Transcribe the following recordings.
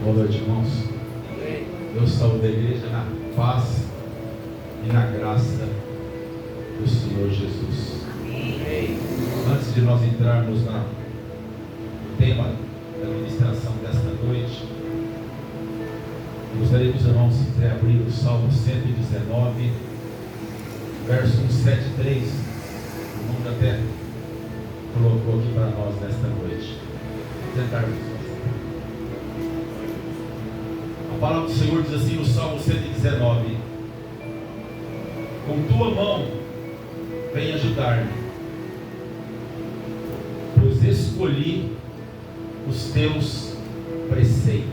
Boa noite, irmãos. Eu saúdo a igreja na paz e na graça do Senhor Jesus. Antes de nós entrarmos no tema da ministração desta noite, eu gostaria que os irmãos se abrir o Salmo 119, verso 173. O irmão até colocou aqui para nós nesta noite. Tentarmos. A palavra do Senhor diz assim no Salmo 119: com tua mão vem ajudar-me, pois escolhi os teus preceitos.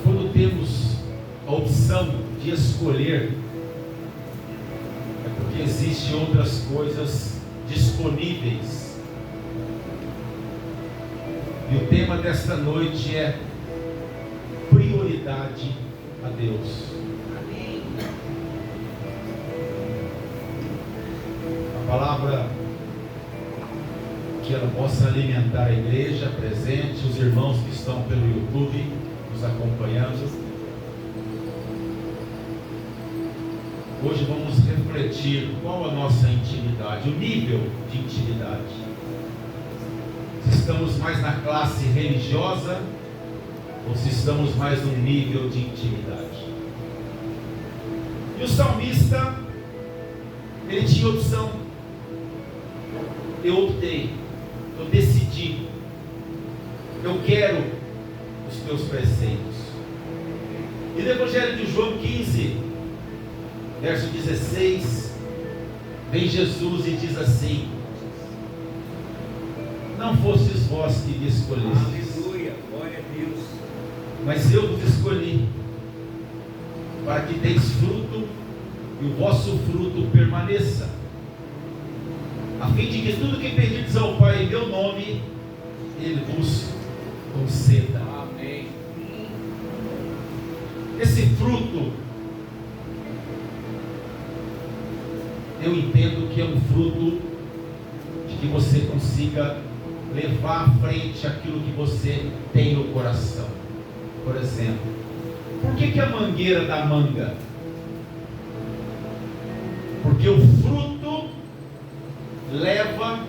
Quando temos a opção de escolher, é porque existem outras coisas disponíveis. E o tema desta noite é prioridade a Deus. Amém. A palavra que ela possa alimentar a igreja presente, os irmãos que estão pelo YouTube nos acompanhando. Hoje vamos refletir qual a nossa intimidade, o nível de intimidade. Se estamos mais na classe religiosa ou se estamos mais num nível de intimidade. E o salmista, ele tinha opção. Eu optei, eu decidi, eu quero os teus preceitos. E no Evangelho de João 15, verso 16, vem Jesus e diz assim: não fostes vós que me escolhestes. Aleluia, glória a Deus. Mas eu vos escolhi, para que deis fruto, e o vosso fruto permaneça, a fim de que tudo que pedirdes ao Pai em meu nome, Ele vos conceda. Amém. Esse fruto, eu entendo que é um fruto de que você consiga levar à frente aquilo que você tem no coração. Por exemplo, por que a mangueira dá manga? Porque o fruto leva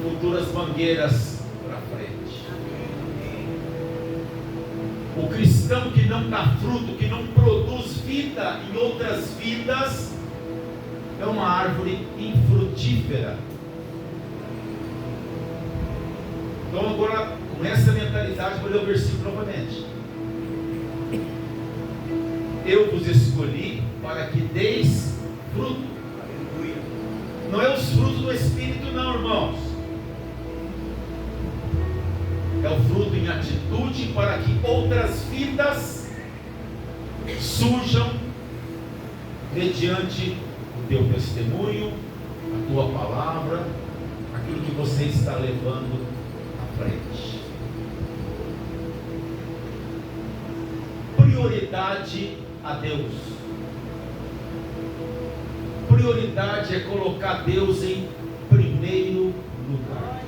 futuras mangueiras para frente. O cristão que não dá fruto, que não produz vida em outras vidas, é uma árvore infrutífera. Então agora, com essa mentalidade, vou ler o versículo novamente. Eu vos escolhi para que deis fruto. Aleluia. Não é os frutos do Espírito não, irmãos. É o fruto em atitude para que outras vidas surjam mediante o teu testemunho, a tua palavra, aquilo que você está levando à frente. Prioridade a Deus. Prioridade é colocar Deus em primeiro lugar.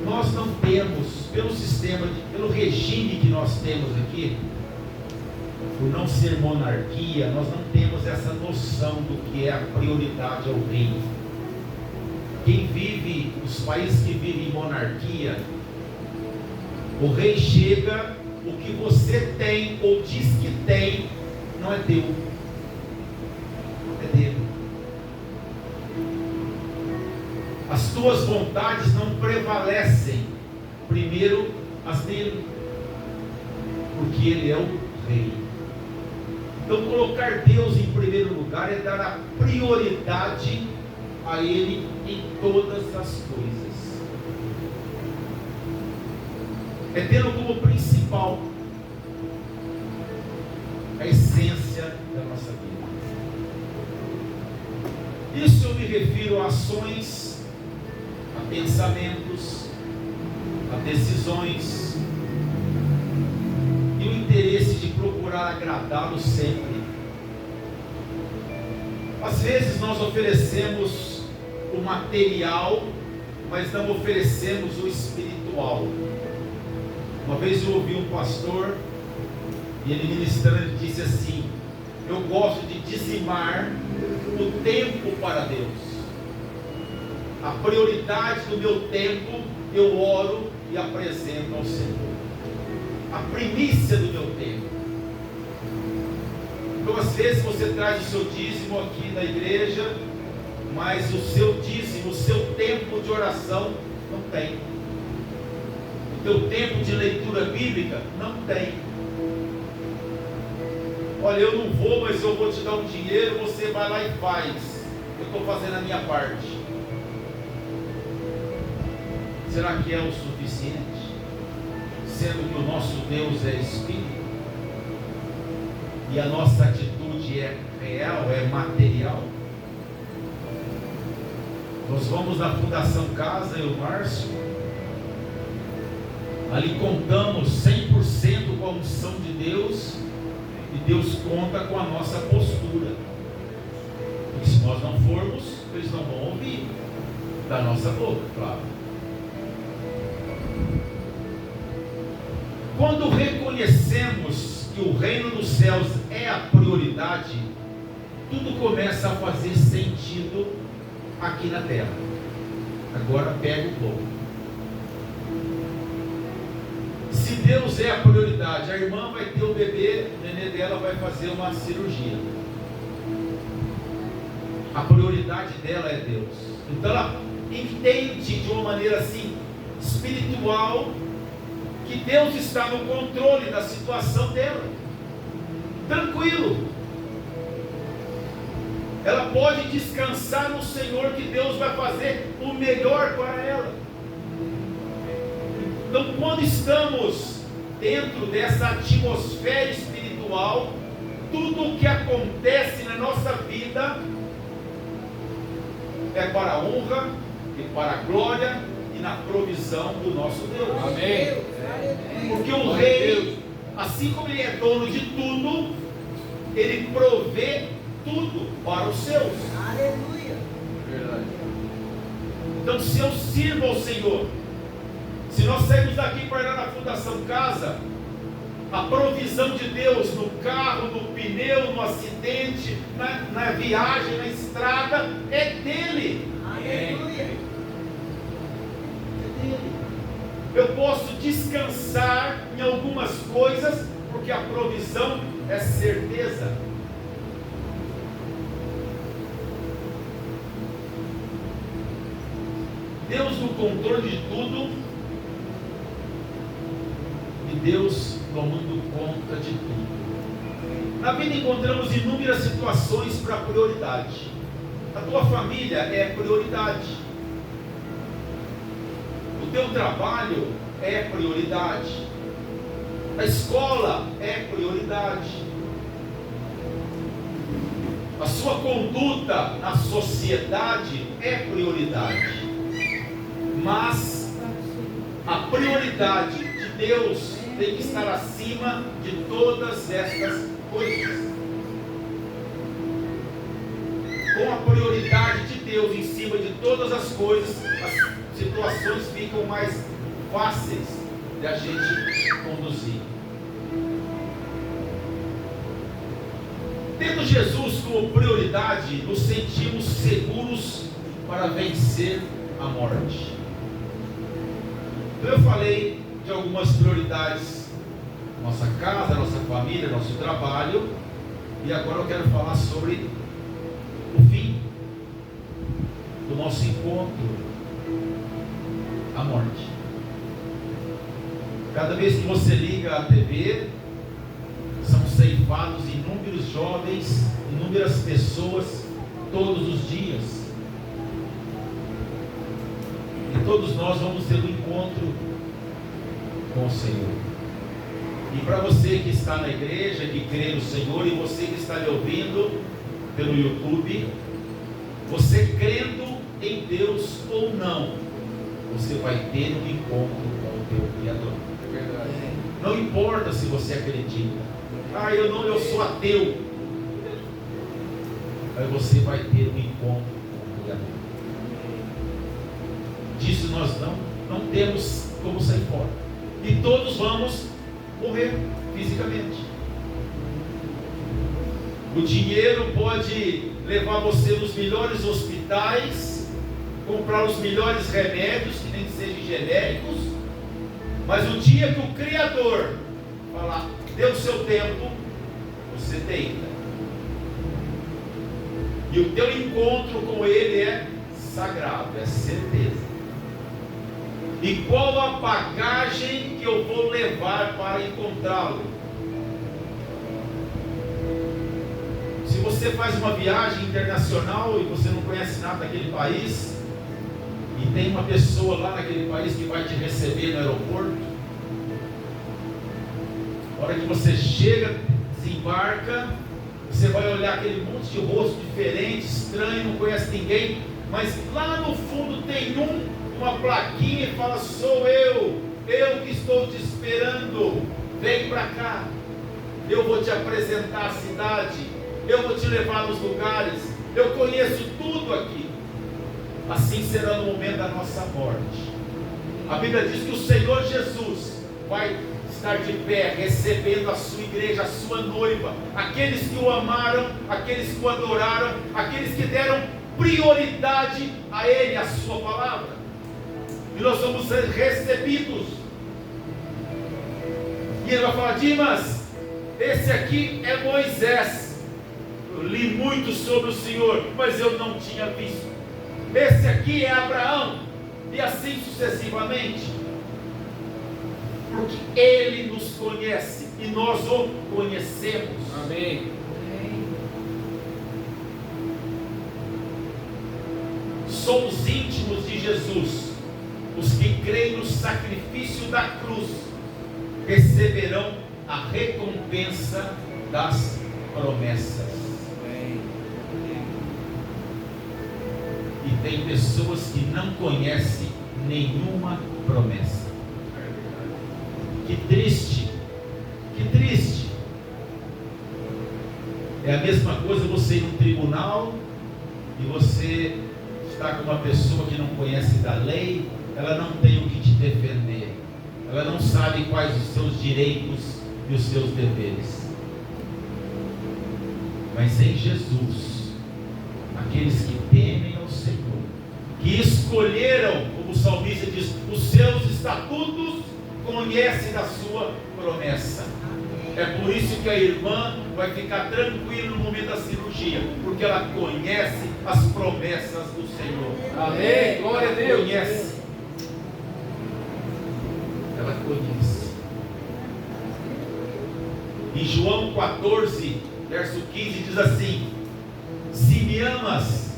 Nós não temos, pelo sistema, pelo regime que nós temos aqui, por não ser monarquia, nós não temos essa noção do que é a prioridade ao reino. Quem vive, os países que vivem em monarquia, o rei chega, o que você tem ou diz que tem, não é teu, é dele. As tuas vontades não prevalecem, primeiro as dele, porque ele é o rei. Então colocar Deus em primeiro lugar é dar a prioridade a Ele em todas as coisas. É tê-lo como principal, a essência da nossa vida. Isso eu me refiro a ações, a pensamentos, a decisões, e o interesse de procurar agradá-lo sempre. Às vezes nós oferecemos o material, mas não oferecemos o espiritual. Uma vez eu ouvi um pastor, e ele ministrando disse assim: eu gosto de dizimar o tempo para Deus. A prioridade do meu tempo eu oro e apresento ao Senhor. A primícia do meu tempo. Então às vezes você traz o seu dízimo aqui na igreja, mas o seu dízimo, o seu tempo de oração não tem. O teu tempo de leitura bíblica não tem. Olha, eu não vou, mas eu vou te dar um dinheiro, você vai lá e faz. Eu estou fazendo a minha parte. Será que é o suficiente? Sendo que o nosso Deus é Espírito e a nossa atitude é real, é material. Nós vamos na Fundação Casa, eu e o Márcio, ali contamos 100% com a unção de Deus, e Deus conta com a nossa postura. E se nós não formos, eles não vão ouvir da nossa boca, claro. Quando reconhecemos que o reino dos céus é a prioridade, tudo começa a fazer sentido aqui na terra. Agora pega um pouco. Se Deus é a prioridade, a irmã vai ter o bebê, o nenê dela vai fazer uma cirurgia. A prioridade dela é Deus. Então ela entende de uma maneira assim, espiritual, que Deus está no controle da situação dela. Tranquilo. Ela pode descansar no Senhor, que Deus vai fazer o melhor para ela. Então, quando estamos dentro dessa atmosfera espiritual, tudo o que acontece na nossa vida é para a honra e para a glória e na provisão do nosso Deus. Amém. Porque o rei, assim como ele é dono de tudo, ele provê tudo para os seus. Aleluia. Verdade. Então, se eu sirvo ao Senhor, se nós sairmos daqui para ir lá na Fundação Casa, a provisão de Deus no carro, no pneu, no acidente, na viagem, na estrada, é dele. Aleluia. É dele. Eu posso descansar em algumas coisas, porque a provisão é certeza. Deus no controle de tudo, e Deus tomando conta de tudo. Na vida encontramos inúmeras situações para prioridade. A tua família é prioridade. O teu trabalho é prioridade. A escola é prioridade. A sua conduta na sociedade é prioridade. Mas a prioridade de Deus tem que estar acima de todas estas coisas. Com a prioridade de Deus em cima de todas as coisas, as situações ficam mais fáceis de a gente conduzir. Tendo Jesus como prioridade, nos sentimos seguros para vencer a morte. Então eu falei de algumas prioridades: nossa casa, nossa família, nosso trabalho, e agora eu quero falar sobre o fim do nosso encontro, a morte. Cada vez que você liga a TV, são ceifados inúmeros jovens, inúmeras pessoas, todos os dias. E todos nós vamos ter um encontro com o Senhor. E para você que está na igreja, que crê no Senhor, e você que está me ouvindo pelo YouTube, você crendo em Deus ou não, você vai ter um encontro com o teu Criador. É verdade. Não importa se você acredita. Eu sou ateu. aí você vai ter um encontro com o Criador. Disso nós não temos como sair fora. E todos vamos morrer fisicamente. O dinheiro pode levar você nos melhores hospitais, comprar os melhores remédios, que nem sejam genéricos, mas o dia que o Criador falar, deu o seu tempo, você deita. E o teu encontro com Ele é sagrado, é certeza. E qual a bagagem que eu vou levar para encontrá-lo? Se você faz uma viagem internacional e você não conhece nada daquele país, e tem uma pessoa lá naquele país que vai te receber no aeroporto, na hora que você chega, desembarca, você vai olhar aquele monte de rosto diferente, estranho, não conhece ninguém, mas lá no fundo tem uma plaquinha e fala: sou eu que estou te esperando, vem para cá, eu vou te apresentar a cidade, eu vou te levar nos lugares, eu conheço tudo aqui. Assim será no momento da nossa morte. A Bíblia diz que o Senhor Jesus vai estar de pé, recebendo a sua igreja, a sua noiva, aqueles que o amaram, aqueles que o adoraram, aqueles que deram prioridade a Ele, a sua palavra. E nós vamos ser recebidos. E Ele vai falar: Dimas, esse aqui é Moisés. Eu li muito sobre o Senhor, mas eu não tinha visto. Esse aqui é Abraão. E assim sucessivamente. Porque Ele nos conhece e nós o conhecemos. Amém. Somos íntimos de Jesus. Os que creem no sacrifício da cruz receberão a recompensa das promessas. E tem pessoas que não conhecem nenhuma promessa. Que triste, que triste. É a mesma coisa você ir num tribunal e você está com uma pessoa que não conhece da lei, ela não tem o que te defender, ela não sabe quais os seus direitos e os seus deveres. Mas em Jesus, aqueles que temem ao Senhor, que escolheram, como o salmista diz, os seus estatutos, conhecem da sua promessa. É por isso que a irmã vai ficar tranquila no momento da cirurgia, porque ela conhece as promessas do Senhor. Amém. Glória a Deus. Conhece. Ela conhece. Em João 14, verso 15, diz assim: se me amas,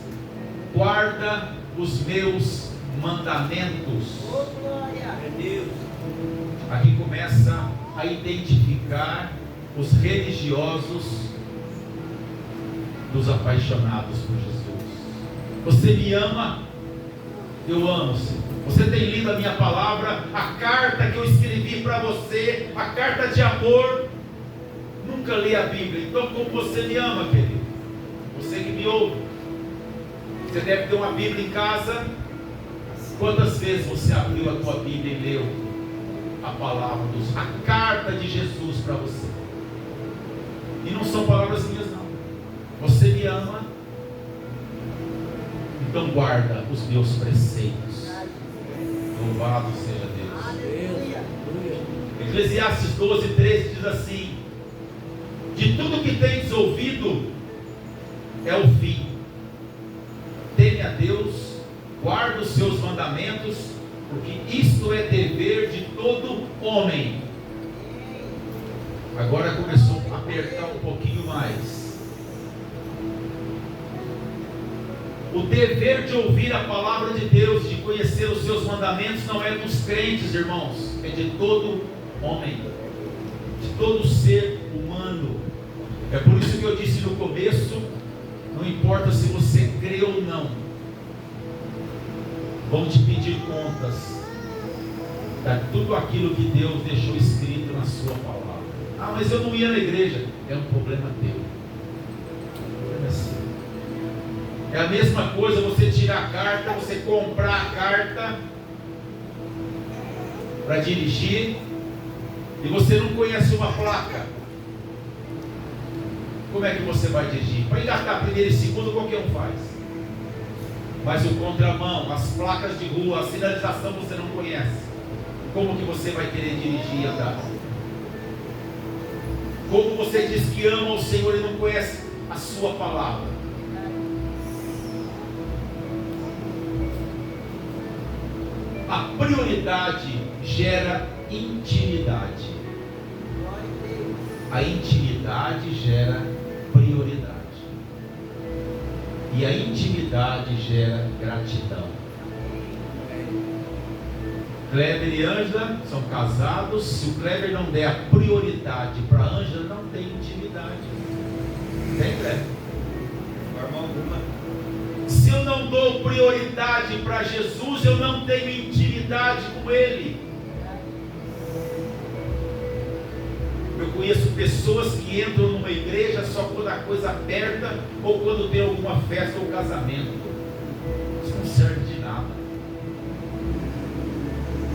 guarda os meus mandamentos. Aqui começa a identificar os religiosos dos apaixonados por Jesus. Você me ama? Eu amo, Senhor. Você tem lido a minha palavra, a carta que eu escrevi para você, a carta de amor. Nunca li a Bíblia, então como você me ama, querido? Você que me ouve, você deve ter uma Bíblia em casa. Quantas vezes você abriu a tua Bíblia e leu a palavra, a carta de Jesus para você? E não são palavras minhas, não. Você me ama, então guarda os meus preceitos. Louvado seja Deus. Eclesiastes 12, 13 diz assim: de tudo que tens ouvido é o fim. Teme a Deus, guarda os seus mandamentos, porque isto é dever de todo homem. Agora começou a apertar um pouquinho mais. O dever de ouvir a palavra de Deus, de conhecer os seus mandamentos, não é dos crentes, irmãos, é de todo homem, de todo ser humano. É por isso que eu disse no começo: não importa se você crê ou não, vão te pedir contas de tudo aquilo que Deus deixou escrito na sua palavra. Ah, mas eu não ia na igreja. É um problema teu. O problema é seu. É a mesma coisa você tirar a carta, você comprar a carta para dirigir e você não conhece uma placa. Como é que você vai dirigir? Para engatar primeiro e segundo qualquer um faz. Mas o contramão, as placas de rua, a sinalização você não conhece. Como que você vai querer dirigir e andar? Como você diz que ama o Senhor e não conhece a sua palavra? A prioridade gera intimidade. A intimidade gera prioridade. E a intimidade gera gratidão. Kleber e Ângela são casados. Se o Kleber não der a prioridade para a Ângela, não tem intimidade. Tem, Kleber? De forma alguma. Se eu não dou prioridade para Jesus, eu não tenho intimidade com Ele. Eu conheço pessoas que entram numa igreja só quando a coisa aperta ou quando tem alguma festa ou casamento. Isso não serve de nada.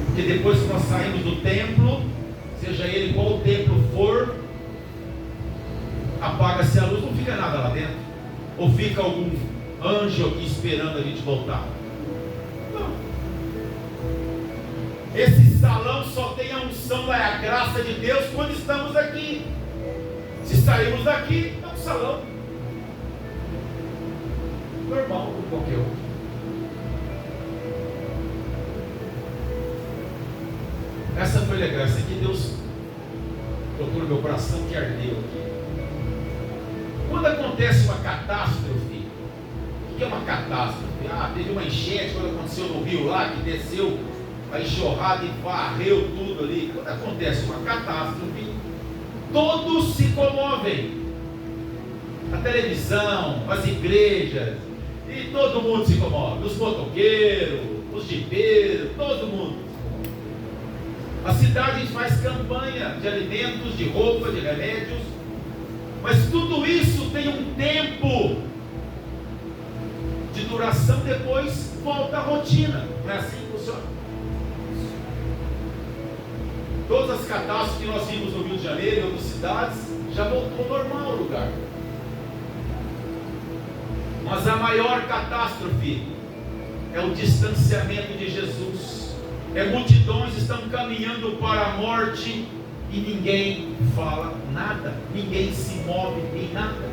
Porque depois que nós saímos do templo, seja ele qual templo for, apaga-se a luz, não fica nada lá dentro. Ou fica algum anjo aqui esperando a gente voltar. Não. Esse salão só tem a unção, é a graça de Deus quando estamos aqui. Se sairmos daqui, é um salão normal como qualquer outro. Essa foi legal, essa aqui Deus tocou no meu coração que ardeu aqui. Quando acontece uma catástrofe, o que é uma catástrofe? Teve uma enchente quando aconteceu no rio lá, que desceu a enxurrada e varreu tudo ali. Quando acontece uma catástrofe, todos se comovem. A televisão, as igrejas, e todo mundo se comove. Os motoqueiros, os jipeiros, todo mundo. A cidade faz campanha de alimentos, de roupa, de remédios, mas tudo isso tem um tempo de duração, depois volta à rotina. Não é assim que funciona? Todas as catástrofes que nós vimos no Rio de Janeiro e outras cidades, já voltou ao normal o lugar. Mas a maior catástrofe é o distanciamento de Jesus. Multidões estão caminhando para a morte e ninguém fala nada, ninguém se move em nada.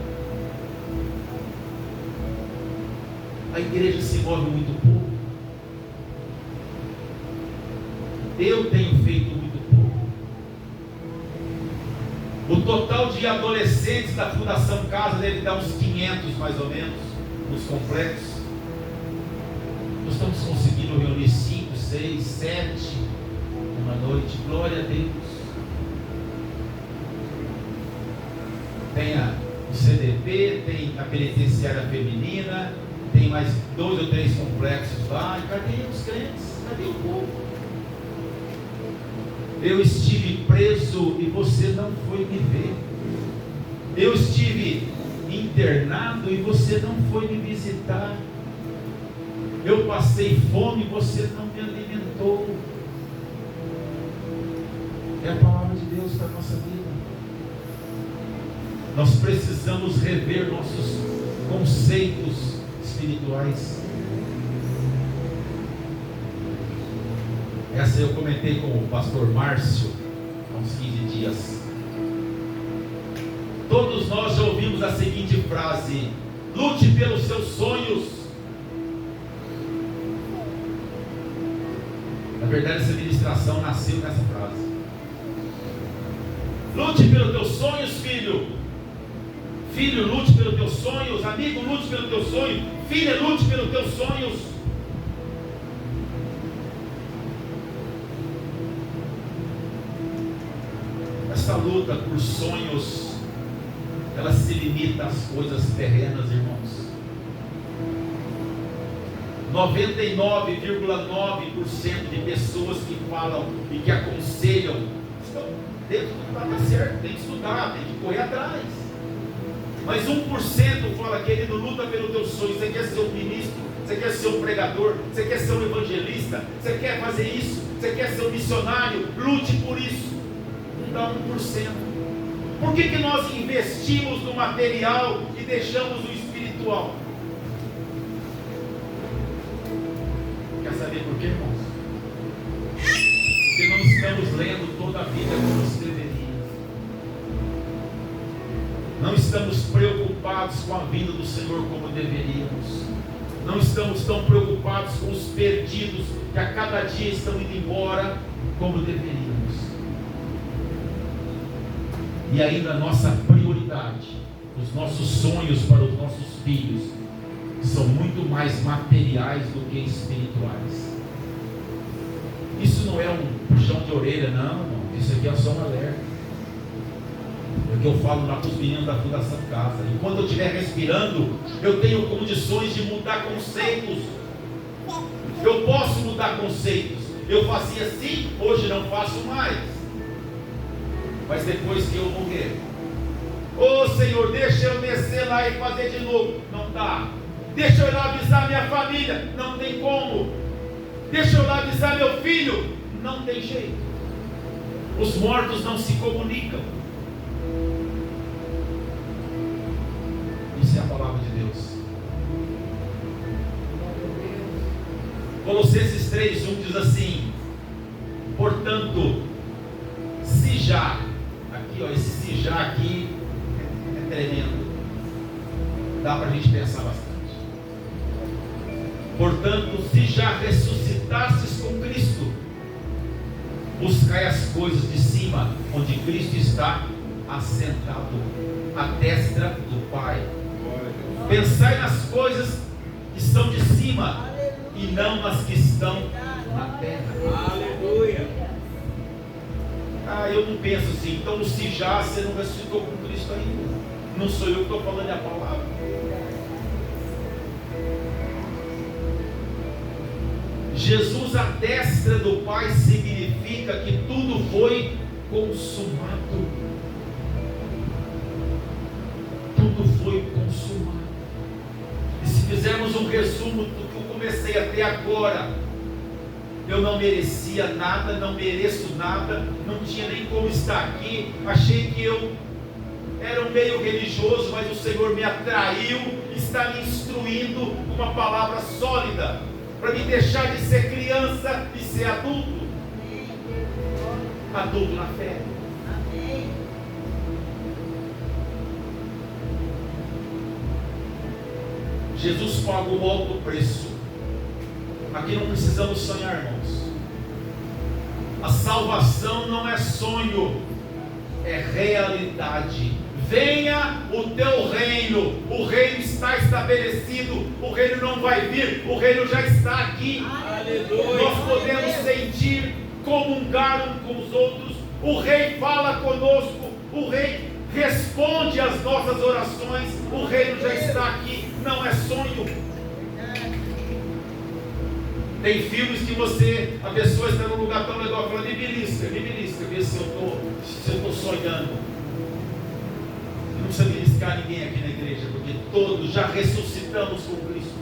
A igreja se move muito pouco. Eu tenho feito muito pouco. O total de adolescentes da Fundação Casa deve dar uns 500 mais ou menos, nos complexos. Nós estamos conseguindo reunir 5, 6, 7 uma noite. Glória a Deus. Tem o CDP, tem a penitenciária feminina, tem mais 2 ou 3 complexos lá. E cadê os crentes? Cadê o povo? Eu estive preso e você não foi me ver. Eu estive internado e você não foi me visitar. Eu passei fome e você não me alimentou. É a palavra de Deus para a nossa vida. Nós precisamos rever nossos conceitos espirituais. Essa eu comentei com o pastor Márcio há uns 15 dias. Todos nós já ouvimos a seguinte frase: lute pelos seus sonhos. Na verdade, essa ministração nasceu nessa frase. Lute pelos teus sonhos, filho. Filho, lute pelos teus sonhos. Amigo, lute pelo teu sonho. Filha, lute pelos teus sonhos. Essa luta por sonhos, ela se limita às coisas terrenas, irmãos. 99,9% de pessoas que falam e que aconselham estão dentro do que está certo, tem que estudar, tem que correr atrás. Mas 1% fala, querido, luta pelo teu sonho. Você quer ser um ministro, você quer ser um pregador, você quer ser um evangelista, você quer fazer isso, você quer ser um missionário, lute por isso. Não dá 1%. Por que nós investimos no material e deixamos o espiritual? Quer saber por quê, irmãos? Porque não estamos lendo toda a Bíblia como se deveria. Não estamos preocupados com a vinda do Senhor como deveríamos. Não estamos tão preocupados com os perdidos que a cada dia estão indo embora como deveríamos. E ainda a nossa prioridade, os nossos sonhos para os nossos filhos são muito mais materiais do que espirituais. Isso não é um puxão de orelha, não. Isso aqui é só um alerta. É o que eu falo lá para os meninos da Fundação Casa. Enquanto eu estiver respirando, eu tenho condições de mudar conceitos. Eu posso mudar conceitos. Eu fazia assim, hoje não faço mais. Mas depois que eu morrer, Senhor, deixa eu descer lá e fazer de novo. Não dá. Deixa eu ir lá avisar minha família. Não tem como. Deixa eu lá avisar meu filho. Não tem jeito. Os mortos não se comunicam. Isso é a palavra de Deus. Colossenses 3:1 diz assim: portanto, se já, aqui ó, esse se já aqui é tremendo, dá para a gente pensar bastante. Portanto, se já ressuscitastes com Cristo, buscai as coisas de cima, onde Cristo está assentado, à destra do Pai. Pensai nas coisas que são de cima e não nas que estão na terra. Aleluia. Eu não penso assim. Então, se já você não ressuscitou com Cristo ainda, não sou eu que estou falando, é a palavra. Jesus à destra do Pai significa que tudo foi consumado. Tudo foi consumado. E se fizermos um resumo do que eu comecei até agora, eu não merecia nada, não mereço nada, não tinha nem como estar aqui. Achei que eu era um meio religioso, mas o Senhor me atraiu, está me instruindo com uma palavra sólida, para me deixar de ser criança e ser adulto. Adulto na fé. Jesus pagou um alto preço. Aqui não precisamos sonhar, irmãos. A salvação não é sonho, é realidade. Venha o teu reino. O reino está estabelecido. O reino não vai vir, o reino já está aqui. Aleluia. Nós podemos sentir, comungar uns com os outros. O rei fala conosco. O rei responde às nossas orações. O reino já está aqui. Não é sonho. Tem filmes que a pessoa está num lugar tão legal, fala, me belisca, vê se eu estou sonhando. Não precisa beliscar ninguém aqui na igreja, porque todos já ressuscitamos com Cristo.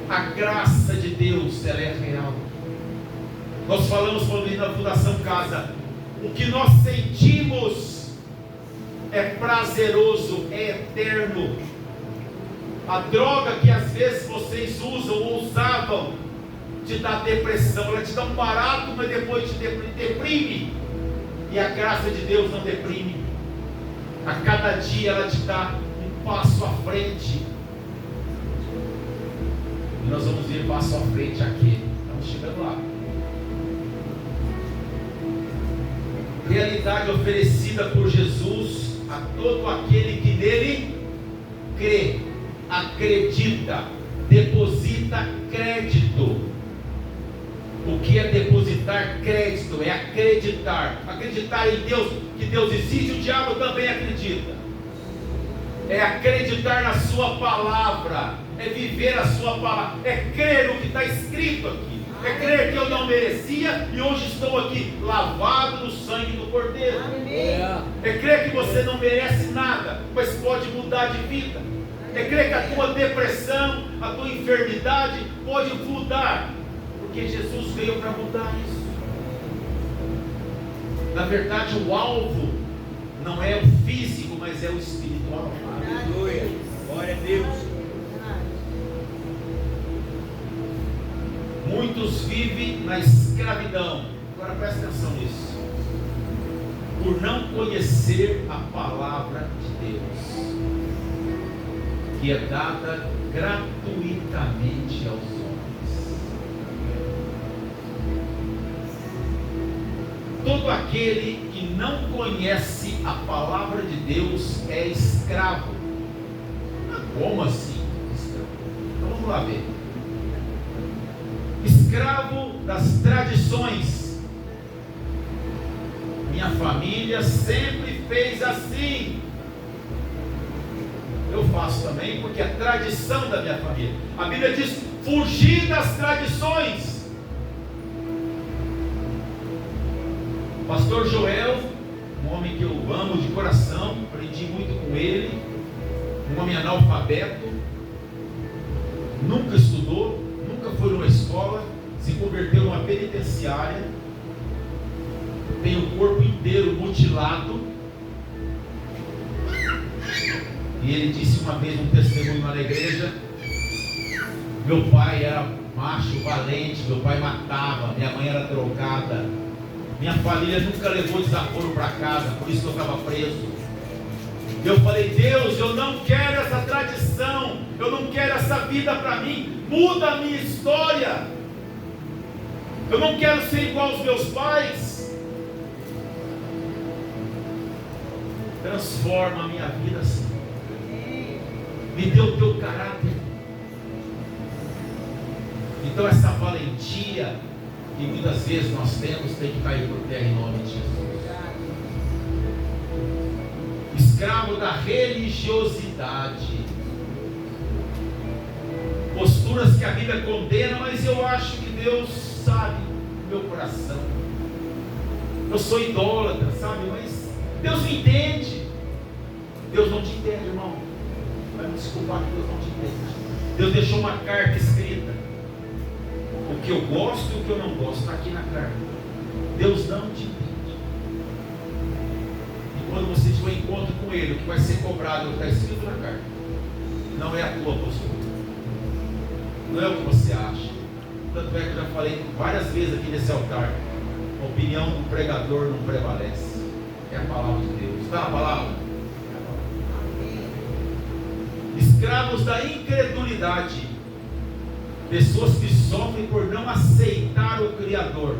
A graça de Deus, ela é real. Nós falamos quando na Fundação Casa, o que nós sentimos é prazeroso, é eterno. A droga que às vezes vocês usam ou usavam te dá depressão, ela te dá um barato, mas depois te deprime. E a graça de Deus não deprime. A cada dia ela te dá um passo à frente. E nós vamos ir passo à frente aqui. Estamos chegando lá. Realidade oferecida por Jesus a todo aquele que nele crê, acredita, deposita crédito. O que é depositar crédito? É acreditar. Acreditar em Deus, que Deus existe, o diabo também acredita. É acreditar na sua palavra, é viver a sua palavra, é crer no que está escrito aqui. É crer que eu não merecia e hoje estou aqui lavado no sangue do Cordeiro. É crer que você não merece nada, mas pode mudar de vida. É crer que a tua depressão, a tua enfermidade pode mudar, porque Jesus veio para mudar isso. Na verdade, o alvo não é o físico, mas é o espiritual. Aleluia. Glória a Deus. Muitos vivem na escravidão. Agora presta atenção nisso. Por não conhecer a palavra de Deus, que é dada gratuitamente aos homens. Todo aquele que não conhece a palavra de Deus é escravo. Como assim? Escravo? Então vamos lá ver. Escravo das tradições. Minha família sempre fez assim. Eu faço também porque é tradição da minha família. A Bíblia diz: fugir das tradições. Pastor Joel, um homem que eu amo de coração, aprendi muito com ele, um homem analfabeto, nunca estudou, nunca foi numa escola, se converteu numa penitenciária, tem o corpo inteiro mutilado, e ele disse uma vez um testemunho na igreja: meu pai era macho, valente, meu pai matava, minha mãe era drogada, minha família nunca levou desaforo para casa, por isso que eu estava preso. Eu falei: Deus, eu não quero essa tradição, eu não quero essa vida para mim, muda a minha história. Eu não quero ser igual aos meus pais. Transforma a minha vida assim. Me dê o teu caráter. Então essa valentia que muitas vezes nós temos tem que cair por terra em nome de Jesus. Escravo da religiosidade, posturas que a Bíblia condena, mas eu acho que Deus sabe o meu coração. Eu sou idólatra, sabe? Mas Deus me entende. Deus não te entende, irmão. Vai me desculpar que Deus não te entende. Deus deixou uma carta escrita. O que eu gosto e o que eu não gosto está aqui na carta. Deus não te entende. E quando você tiver um encontro com Ele, o que vai ser cobrado está escrito na carta. Não é a tua postura. Não é o que você acha. Tanto é que eu já falei várias vezes aqui nesse altar: a opinião do pregador não prevalece. É a palavra de Deus. Está na palavra? Escravos da incredulidade. Pessoas que sofrem por não aceitar o Criador.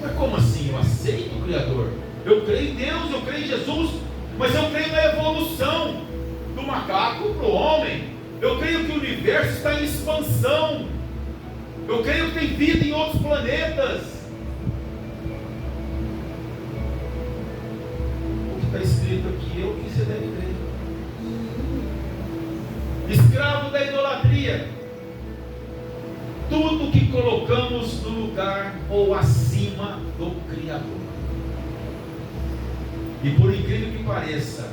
Mas como assim? Eu aceito o Criador? Eu creio em Deus, eu creio em Jesus, mas eu creio na evolução do macaco para o homem. Eu creio que o universo está em expansão. Eu creio que tem vida em outros planetas. O que está escrito aqui é o que você deve crer. Escravo da idolatria. Tudo que colocamos no lugar ou acima do Criador. E por incrível que pareça,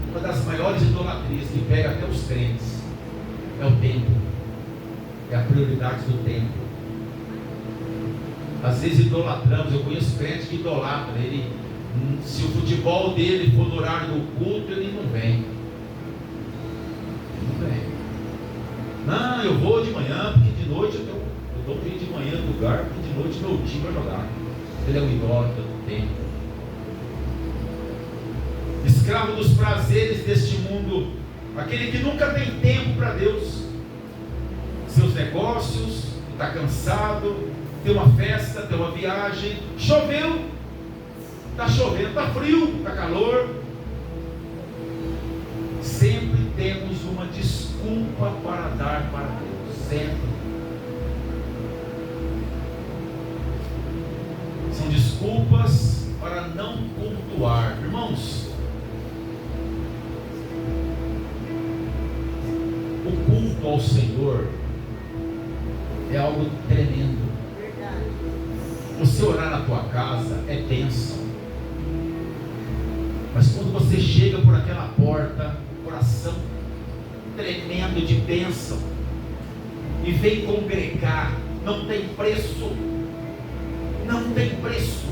uma das maiores idolatrias que pega até os crentes é o templo. É a prioridade do templo. Às vezes idolatramos. Eu conheço crente que idolatra. Ele, se o futebol dele for no horário do culto, ele não vem. Não vem. Não, eu vou de manhã, porque de noite eu dou um de manhã no lugar, porque de noite meu time vai jogar. Ele é um idólatra do templo. Escravo dos prazeres deste mundo. Aquele que nunca tem tempo para Deus. Seus negócios, está cansado, tem uma festa, tem uma viagem, choveu, está chovendo, está frio, está calor. Sempre temos uma desculpa para dar para Deus, sempre. São desculpas para não cultuar. Irmãos, o culto ao Senhor é algo tremendo. Você orar na tua casa é bênção. Mas quando você chega por aquela porta, coração tremendo de bênção, e vem congregar, não tem preço. Não tem preço.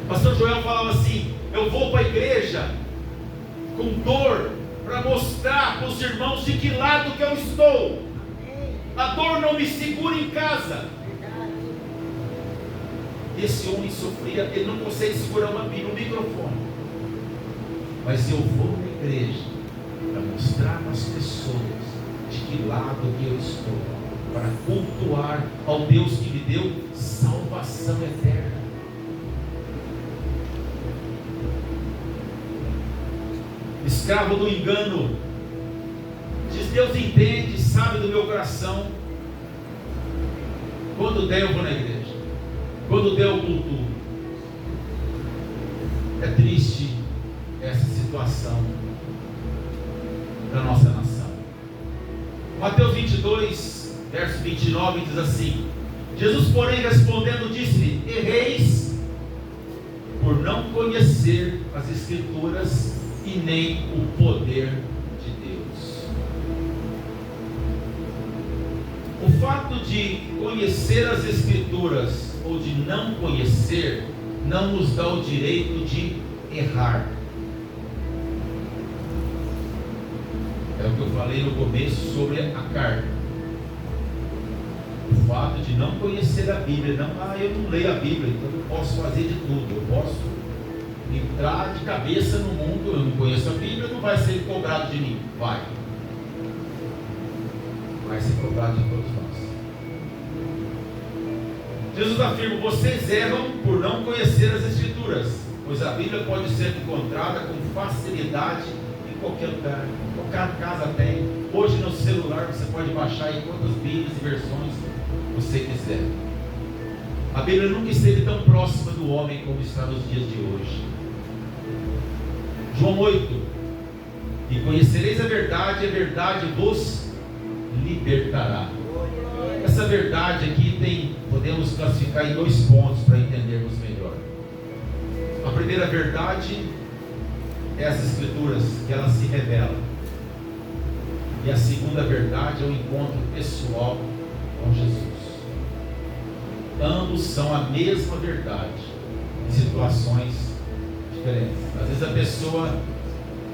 Pastor Joel falava assim: eu vou para a igreja com dor, para mostrar para os irmãos de que lado que eu estou. A dor não me segura em casa. Esse homem sofria, ele não consegue segurar um microfone. Mas eu vou na igreja para mostrar para as pessoas de que lado que eu estou, para cultuar ao Deus que me deu salvação eterna. Escravo do engano, diz: Deus entende, sabe do meu coração. Quando der eu vou na igreja, quando der eu cultuo. É triste essa situação da nossa nação. Mateus 22, verso 29 diz assim: Jesus, porém, respondendo, disse-lhe: erreis por não conhecer as Escrituras e nem o poder de Deus. O fato de conhecer as Escrituras ou de não conhecer não nos dá o direito de errar. É o que eu falei no começo sobre a carta. O fato de não conhecer a Bíblia, eu não leio a Bíblia, então eu posso fazer de tudo, eu posso entrar de cabeça no mundo, eu não conheço a Bíblia, não vai ser cobrado de mim. Vai ser cobrado de todos nós. Jesus afirma: vocês erram por não conhecer as Escrituras, pois a Bíblia pode ser encontrada com facilidade em qualquer lugar. Qualquer casa tem. Hoje no celular você pode baixar aí quantas Bíblias e versões você quiser. A Bíblia nunca esteve tão próxima do homem como está nos dias de hoje. João 8: e conhecereis a verdade vos libertará. Essa verdade aqui podemos classificar em 2 pontos para entendermos melhor. A primeira verdade é as Escrituras, que elas se revelam. E a segunda verdade é o encontro pessoal com Jesus. Ambos são a mesma verdade, em situações diferentes. Às vezes a pessoa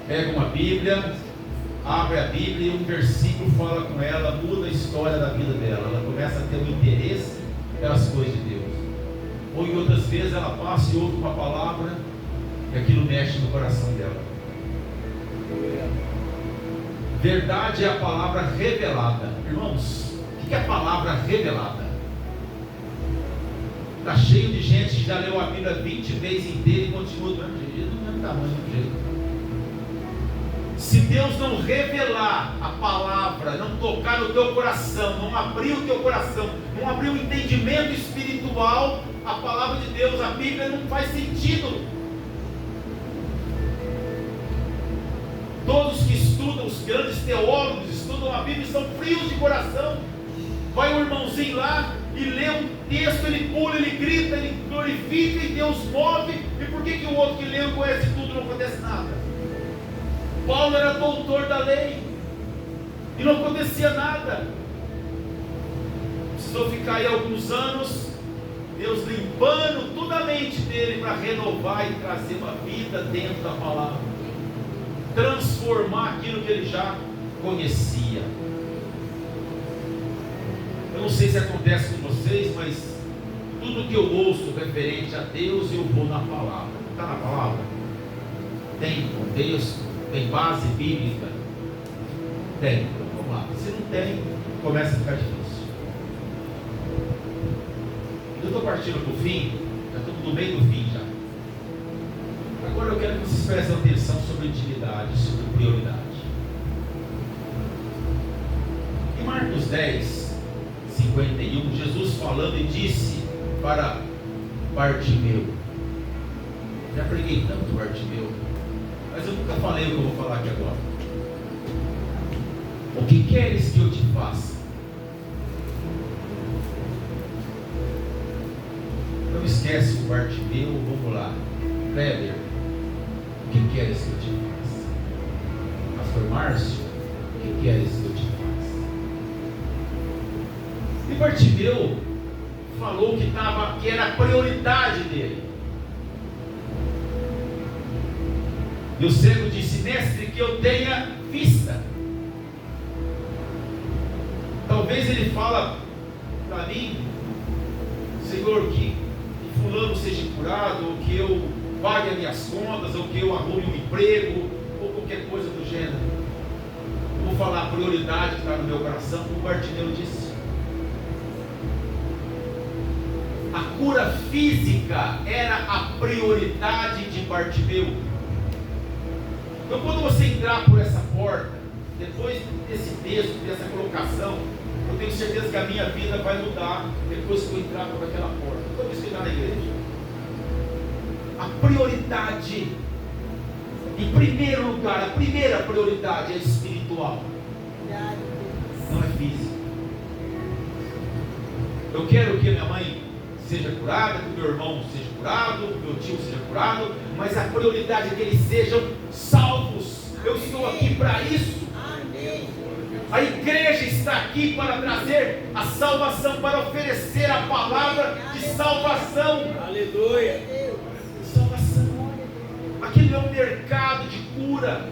pega uma Bíblia, abre a Bíblia e um versículo fala com ela, muda a história da vida dela. Ela começa a ter um interesse pelas coisas de Deus. Ou em outras vezes ela passa e ouve uma palavra e aquilo mexe no coração dela. Verdade é a palavra revelada. Irmãos, o que é a palavra revelada? Está cheio de gente que já leu a Bíblia 20 vezes inteira e continua do mesmo jeito, do mesmo tamanho, do mesmo jeito. Se Deus não revelar a palavra, não tocar no teu coração, não abrir o teu coração, não abrir o entendimento espiritual, a palavra de Deus, a Bíblia não faz sentido. Todos que estudam, os grandes teólogos, estudam a Bíblia, são frios de coração. Vai um irmãozinho lá e lê um texto, ele pula, ele grita, ele glorifica e Deus move. E por que o outro que lê e conhece tudo não acontece nada? Paulo era doutor da lei e não acontecia nada. Precisou ficar aí alguns anos, Deus limpando toda a mente dele para renovar e trazer uma vida dentro da palavra, transformar aquilo que ele já conhecia. Eu não sei se acontece com vocês, mas tudo que eu ouço referente a Deus, eu vou na palavra. Está na palavra? Tem contexto? Tem base bíblica? Tem. Então vamos lá. Se não tem, começa a ficar difícil. Eu estou partindo para o fim, já estamos no meio do fim já. Agora eu quero que vocês prestem atenção sobre intimidade, sobre prioridade. Em Marcos 10, 51, Jesus falando e disse para Bartimeu. Já preguei tanto Bartimeu, mas eu nunca falei o que eu vou falar aqui agora. O que queres que eu te faça? Esquece o Bartimeu, vamos lá. Kleber, o que queres que eu te faça? Pastor Márcio, o que queres que eu te faça? E Bartimeu falou que era a prioridade dele. E o cego disse: mestre, que eu tenha vista. Talvez ele fala para mim: Senhor, que fulano seja curado, ou que eu pague as minhas contas, ou que eu arrume um emprego, ou qualquer coisa do gênero. Vou falar a prioridade que está no meu coração, como o Bartimeu disse. A cura física era a prioridade de Bartimeu. Então, quando você entrar por essa porta, depois desse texto, dessa colocação, eu tenho certeza que a minha vida vai mudar depois que eu entrar por aquela porta. Toda vez que eu entrar na igreja, a prioridade, em primeiro lugar, a primeira prioridade é espiritual, não é física. Eu quero que minha mãe seja curada, que o meu irmão seja curado, que o meu tio seja curado, mas a prioridade é que eles sejam salvos. Eu estou aqui para isso. A igreja está aqui para trazer a salvação, para oferecer a palavra de salvação. Aleluia. Salvação. Aqui não é um mercado de cura.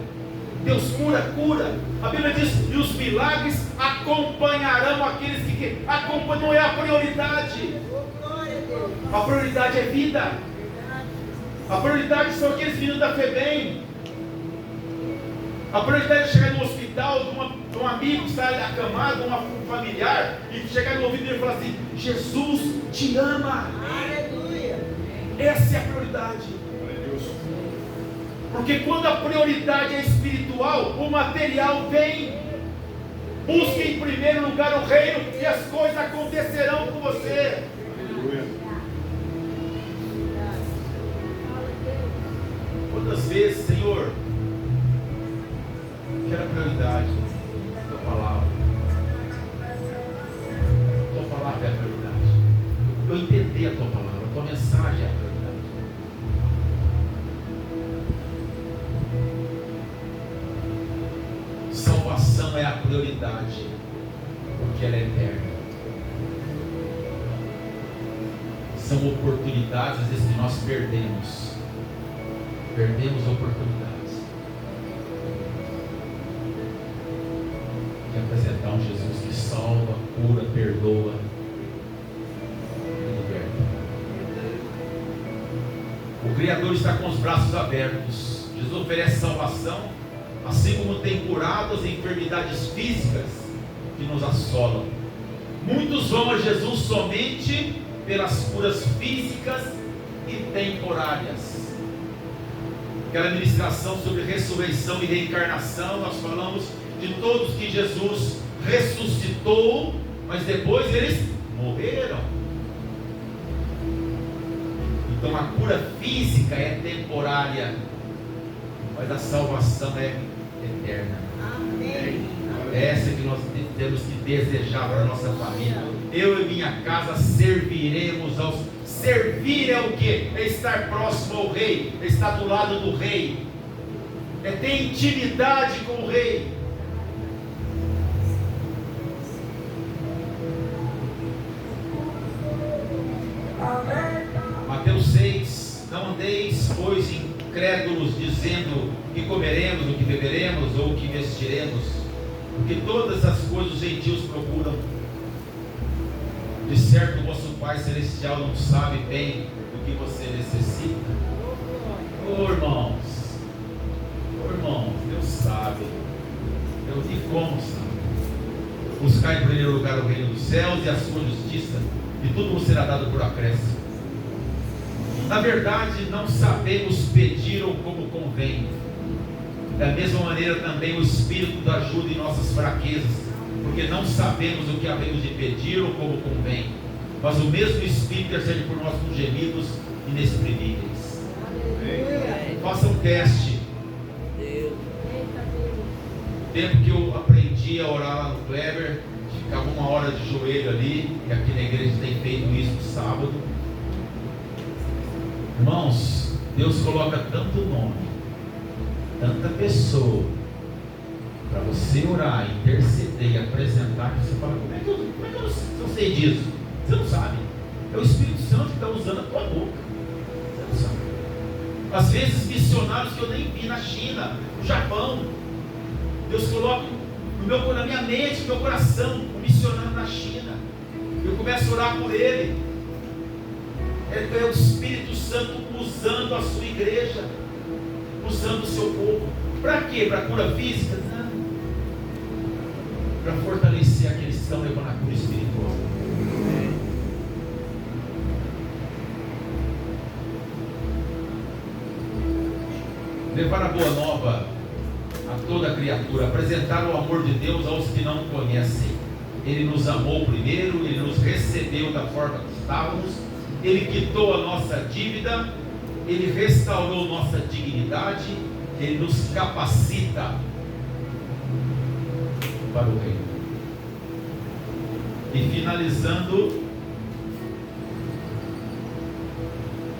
Deus cura. A Bíblia diz: e os milagres acompanharão aqueles que acompanham. Não é a prioridade. A prioridade é vida. A prioridade são aqueles meninos da FEBEM. A prioridade é chegar no hospital de um amigo que está acamado, um familiar, e chegar no ouvido dele e falar assim: Jesus te ama. Aleluia. Essa é a prioridade. Porque quando a prioridade é espiritual, o material vem. Busque em primeiro lugar o reino e as coisas acontecerão com você. Quantas vezes, Senhor, quero a prioridade da tua palavra. Tua palavra é a prioridade. Eu entender a tua palavra, a tua mensagem é a prioridade. Salvação é a prioridade, porque ela é eterna. São oportunidades às vezes que nós perdemos. Perdemos oportunidades de apresentar um Jesus que salva, cura, perdoa e liberta. O Criador está com os braços abertos. Jesus oferece salvação, assim como tem curado as enfermidades físicas que nos assolam. Muitos vão a Jesus somente pelas curas físicas e temporárias. Aquela ministração sobre ressurreição e reencarnação, nós falamos de todos que Jesus ressuscitou, mas depois eles morreram. Então a cura física é temporária, mas a salvação é eterna. Amém. Essa que nós temos que desejar para a nossa família. Eu e minha casa serviremos aos... Servir é o que? É estar próximo ao rei, é estar do lado do rei, é ter intimidade com o rei. Mateus 6: não andeis, pois, incrédulos, dizendo que comeremos, o que beberemos, ou o que vestiremos, porque todas as coisas os gentios procuram. De certo, o vosso Pai Celestial não sabe bem do que você necessita. Irmãos, Deus sabe. E como sabe? Buscar em primeiro lugar o reino dos céus e a sua justiça, e tudo vos será dado por acréscimo. Na verdade, não sabemos pedir ou como convém. Da mesma maneira também o Espírito nos ajuda em nossas fraquezas, porque não sabemos o que havemos de pedir ou como convém, mas o mesmo Espírito intercede por nós com gemidos inexprimíveis. Faça um teste. O tempo que eu aprendi a orar lá no Kleber, ficava 1 hora de joelho ali, e aqui na igreja tem feito isso no sábado. Irmãos, Deus coloca tanto nome, tanta pessoa, para você orar, interceder e apresentar, que você fala, como é que eu sei disso? Você não sabe. É o Espírito Santo que está usando a tua boca. Você não sabe. Às vezes missionários que eu nem vi na China, no Japão, Deus coloca na minha mente, no meu coração, um missionário na China. Eu começo a orar por ele. É o Espírito Santo usando a sua igreja, usando o seu povo. Para quê? Para cura física? Não. Para fortalecer aqueles que estão levando a cura espiritual. Levar a boa nova a toda criatura, apresentar o amor de Deus aos que não conhecem. Ele nos amou primeiro, Ele nos recebeu da forma que estávamos, Ele quitou a nossa dívida, Ele restaurou nossa dignidade, Ele nos capacita para o reino. E finalizando,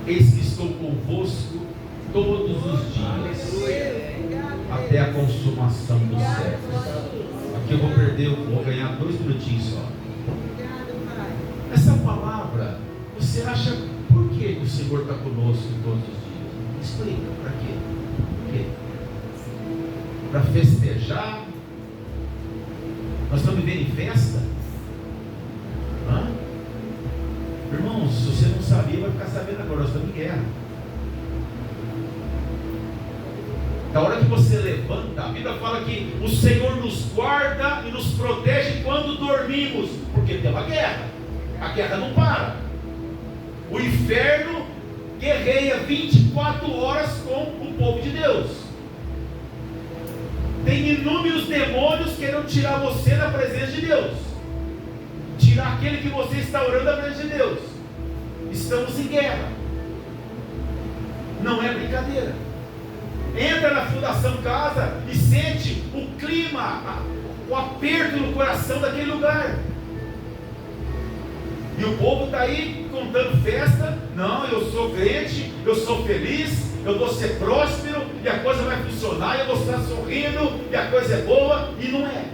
eis que estou convosco todos os dias, até a consumação dos séculos. Aqui eu vou perder, vou ganhar 2 minutinhos só. Essa palavra, você acha por que o Senhor está conosco todos os dias? Explica, para quê? Por quê? Para festejar? Nós estamos vivendo em festa? Hã? Irmãos, se você não sabia, vai ficar sabendo agora, nós estamos em guerra. Da hora que você levanta, a Bíblia fala que o Senhor nos guarda e nos protege quando dormimos, porque tem uma guerra. A guerra não para. O inferno guerreia 24 horas com o povo de Deus. Tem inúmeros demônios querendo tirar você da presença de Deus, tirar aquele que você está orando da presença de Deus. Estamos em guerra. Não é brincadeira. Entra na Fundação Casa e sente o clima, o aperto no coração daquele lugar. E o povo está aí contando festa. Não, eu sou crente, eu sou feliz, eu vou ser próspero e a coisa vai funcionar, eu vou estar sorrindo e a coisa é boa. E não é.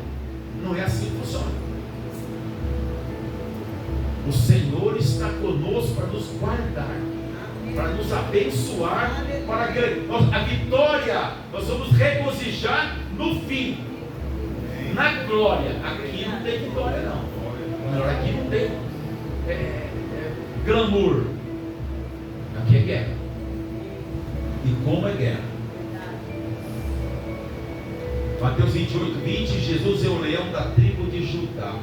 Não é assim que funciona. O Senhor está conosco para nos guardar, para nos abençoar, para a vitória, nós vamos regozijar no fim, na glória. Aqui não tem vitória não, aqui não tem glamour, aqui é guerra. E como é guerra? Mateus 28:20, Jesus é o leão da tribo de Judá.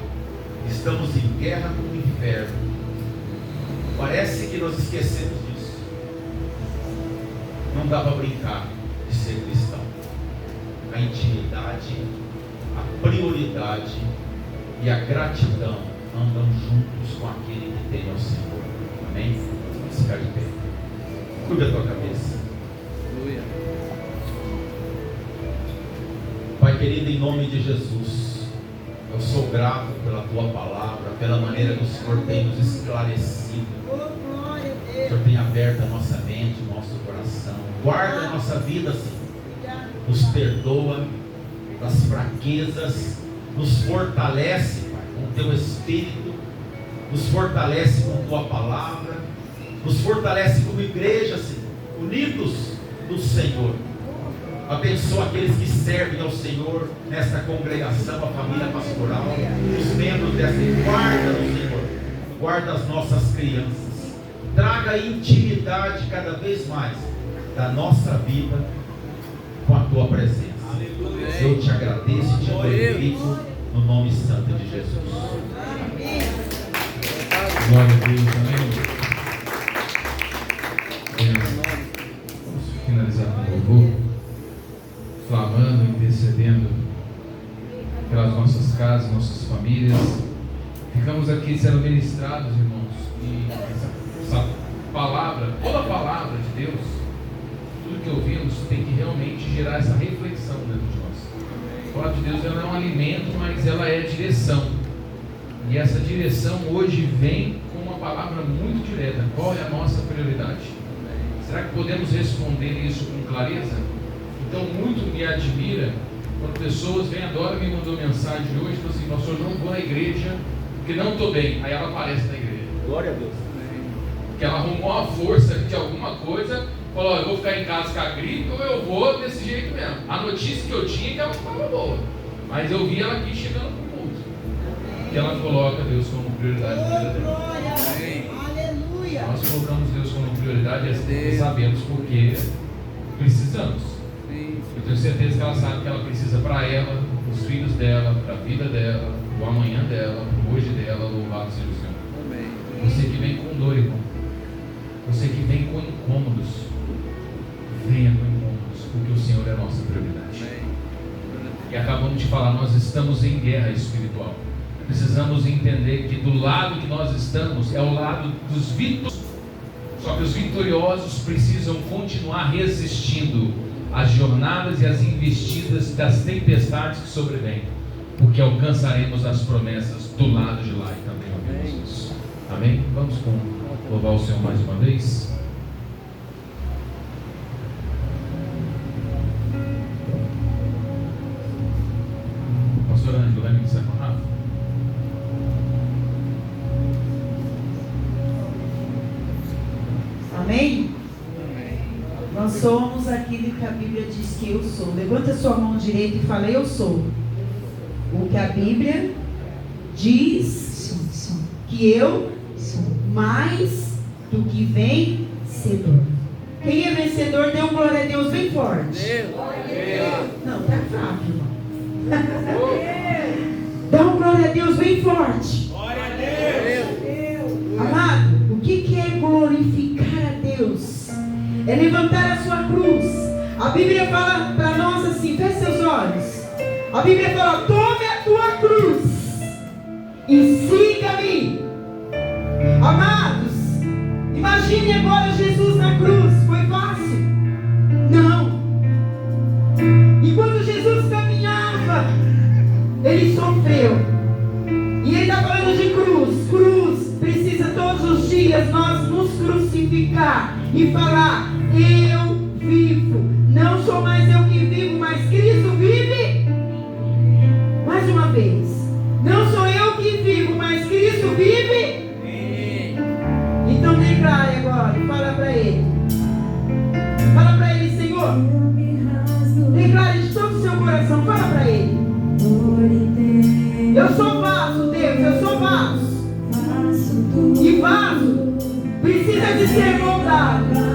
Estamos em guerra com o inferno. Parece que nós esquecemos disso. Não dá para brincar de ser cristão. A intimidade, a prioridade e a gratidão andam juntos com aquele que tem ao Senhor. Amém? Vamos ficar de pé. Cuida a tua cabeça. Aleluia. Pai querido, em nome de Jesus, eu sou grato pela tua palavra, pela maneira que o Senhor tem nos esclarecido. O Senhor tem aberto a nossa mente, o nosso coração. Guarda a nossa vida, Senhor. Nos perdoa das fraquezas, nos fortalece, Pai, com o teu Espírito, nos fortalece com a tua palavra, nos fortalece como igreja, Senhor, unidos no Senhor. Abençoa aqueles que servem ao Senhor nesta congregação, a família pastoral, os membros dessa. Guarda-nos, Senhor. Guarda as nossas crianças. Traga intimidade cada vez mais da nossa vida com a tua presença. Aleluia. Eu te agradeço e te glorifico no nome santo de Jesus. Amém. Glória a Deus, amém. Vamos finalizar com louvor, clamando, intercedendo pelas nossas casas, nossas famílias. Ficamos aqui sendo ministrados, irmãos, e essa palavra, toda a palavra de Deus, tudo que ouvimos tem que realmente gerar essa reflexão dentro de nós. A palavra de Deus ela é um alimento, mas ela é direção. E essa direção hoje vem com uma palavra muito direta. Qual é a nossa prioridade? Será que podemos responder isso com clareza? Então, muito me admira quando pessoas vêm. A Dora me mandou mensagem hoje, falou assim: pastor, não vou na igreja porque não estou bem. Aí ela aparece na igreja. Glória a Deus. Que ela arrumou a força de alguma coisa, falou: eu vou ficar em casa com a gripe ou eu vou desse jeito mesmo. A notícia que eu tinha é que ela estava boa, mas eu vi ela aqui chegando para o culto, que ela coloca Deus como prioridade na vida dela. Aleluia. Nós colocamos Deus como prioridade e sabemos porque precisamos. Eu tenho certeza que ela sabe que ela precisa para ela, os filhos dela, para a vida dela, o amanhã dela, o hoje dela. Louvado seja o Senhor. Você que vem com dor, irmão, você que vem com incômodos, venha com incômodos, porque o Senhor é a nossa prioridade. E acabamos de falar, nós estamos em guerra espiritual. Precisamos entender que do lado que nós estamos é o lado dos vitoriosos. Só que os vitoriosos precisam continuar resistindo às jornadas e às investidas das tempestades que sobrevêm, porque alcançaremos as promessas do lado de lá e também ouvimos isso. Amém? Vamos louvar o Senhor mais uma vez. Pastor Ângelo, vai me dizer com Rafa? Amém? Nós somos aquilo que a Bíblia diz que eu sou. Levanta sua mão direita e fala: eu sou o que a Bíblia diz que eu sou, mais do que vencedor. Quem é vencedor, dê um glória a Deus bem forte. Não, tá fraco, irmão. Dá um glória a Deus bem forte. Glória a Deus. Amado, o que é glorificar a Deus? É levantar a sua cruz. A Bíblia fala para nós assim: feche seus olhos. A Bíblia fala: tome a tua cruz e siga-me. Amados, imagine agora Jesus na cruz. Foi fácil? Não. Enquanto Jesus caminhava, ele sofreu. E ele está falando de cruz. Cruz precisa todos os dias nós nos crucificar e falar: eu vivo. Não sou mais eu que vivo, mas Cristo vive. Mais uma vez: não sou eu que vivo, mas Cristo vive. Então declare agora, fala para ele. Fala para ele: Senhor. Declare de todo o seu coração, fala para ele: eu sou vaso, Deus, eu sou vaso. E vaso precisa de ser moldado.